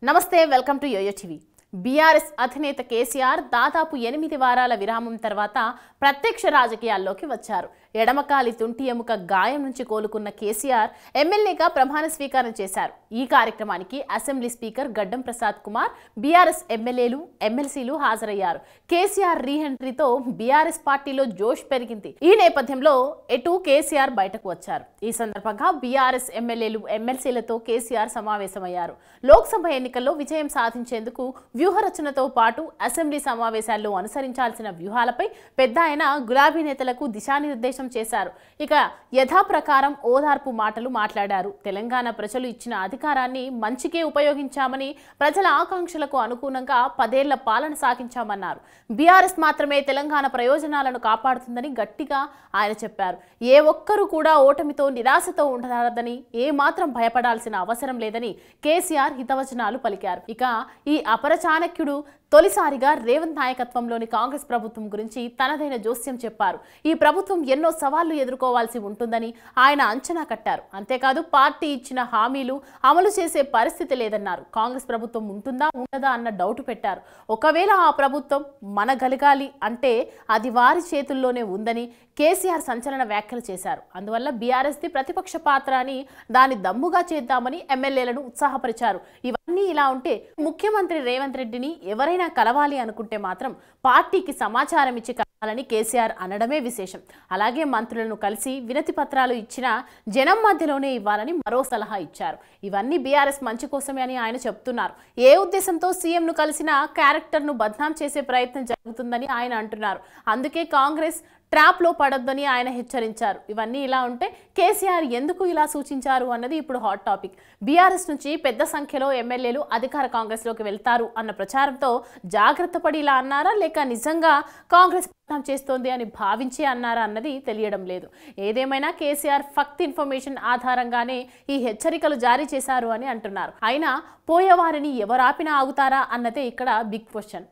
నమస్తే welcome to YoYo TV. BRS అధినేత కేసీఆర్ దాదాపు 8 వారాల విరామం తర్వాత ప్రత్యక్ష రాజకీయాల్లోకి వచ్చారు. ఎడమకాలి తుంటి ఎముక గాయం నుంచి కోలుకున్న కేసీఆర్ ఎమ్మెల్యేగా ప్రమాణ స్వీకారం చేశారు. ఈ కార్యక్రమానికి అసెంబ్లీ స్పీకర్ గడ్డం ప్రసాద్ కుమార్, బీఆర్ఎస్ ఎమ్మెల్యేలు, ఎమ్మెల్సీలు హాజరయ్యారు. కేసీఆర్ రీఎంట్రీతో బీఆర్ఎస్ పార్టీలో జోష్ పెరిగింది. ఈ నేపథ్యంలో ఎటు కేసీఆర్ బయటకు వచ్చారు. ఈ సందర్భంగా బీఆర్ఎస్ ఎమ్మెల్యేలు, ఎమ్మెల్సీలతో కేసీఆర్ సమావేశమయ్యారు. లోక్సభ ఎన్నికల్లో విజయం సాధించేందుకు వ్యూహరచనతో పాటు అసెంబ్లీ సమావేశాల్లో అనుసరించాల్సిన వ్యూహాలపై పెద్ద ఆయన గులాబీ నేతలకు దిశానిర్దేశం చేశారు. ఇక యథాప్రకారం ఓదార్పు మాటలు మాట్లాడారు. తెలంగాణ ప్రజలు ఇచ్చిన అధికారాన్ని మంచికే ఉపయోగించామని, ప్రజల ఆకాంక్షలకు అనుగుణంగా 10 ఏళ్ల పాలన సాగించామన్నారు. బీఆర్ఎస్ మాత్రమే తెలంగాణ ప్రయోజనాలను కాపాడుతుందని గట్టిగా ఆయన చెప్పారు. ఏ ఒక్కరూ కూడా ఓటమితో నిరాశతో ఉండరాదని, ఏ మాత్రం భయపడాల్సిన అవసరం లేదని కేసీఆర్ హితవచనాలు పలికారు. ఇక ఈ అపరచాణక్యుడు తొలిసారిగా రేవంత్ నాయకత్వంలోని కాంగ్రెస్ ప్రభుత్వం గురించి తనదైన జోస్యం చెప్పారు. ఈ ప్రభుత్వం ఎన్నో సవాళ్లు ఎదుర్కోవాల్సి ఉంటుందని ఆయన అంచనా కట్టారు. అంతేకాదు పార్టీ ఇచ్చిన హామీలు అమలు చేసే పరిస్థితి లేదన్నారు. కాంగ్రెస్ ప్రభుత్వం ఉంటుందా ఉండదా అన్న డౌట్ పెట్టారు. ఒకవేళ ఆ ప్రభుత్వం మనగలగాలి అంటే అది వారి చేతుల్లోనే ఉందని కేసీఆర్ సంచలన వ్యాఖ్యలు చేశారు. అందువల్ల బీఆర్ఎస్ది ప్రతిపక్ష పాత్ర అని దాన్ని దమ్ముగా చేద్దామని ఎమ్మెల్యేలను ఉత్సాహపరిచారు. ఇవన్నీ ఇలా ఉంటే ముఖ్యమంత్రి రేవంత్ రెడ్డిని ఎవరైనా కలవాలి అనుకుంటే మాత్రం పార్టీకి సమాచారం ఇచ్చి కలవాలని కేసీఆర్ అనడమే విశేషం. అలాగే మంత్రులను కలిసి వినతి పత్రాలు ఇచ్చిన జనం మధ్యలోనే ఇవ్వాలని మరో సలహా ఇచ్చారు. ఇవన్నీ బీఆర్ఎస్ మంచి కోసమే అని ఆయన చెప్తున్నారు. ఏ ఉద్దేశంతో సీఎంను కలిసిన క్యారెక్టర్ను బద్నాం చేసే ప్రయత్నం జరుగుతుందని ఆయన అంటున్నారు. అందుకే కాంగ్రెస్ ట్రాప్ లో పడొద్దని ఆయన హెచ్చరించారు. ఇవన్నీ ఇలా ఉంటే కేసీఆర్ ఎందుకు ఇలా సూచించారు అన్నది ఇప్పుడు హాట్ టాపిక్. బీఆర్ఎస్ నుంచి పెద్ద సంఖ్యలో ఎమ్మెల్యేలు అధికార కాంగ్రెస్ లోకి వెళ్తారు అన్న ప్రచారంతో జాగ్రత్త పడి ఇలా అన్నారా, లేక నిజంగా కాంగ్రెస్ చేస్తోంది అని భావించి అన్నారా అన్నది తెలియడం లేదు. ఏదేమైనా కేసీఆర్ ఫక్త్ ఇన్ఫర్మేషన్ ఆధారంగానే ఈ హెచ్చరికలు జారీ చేశారు అని అంటున్నారు. అయినా పోయేవారిని ఎవరాపినా ఆగుతారా అన్నదే ఇక్కడ బిగ్ క్వశ్చన్.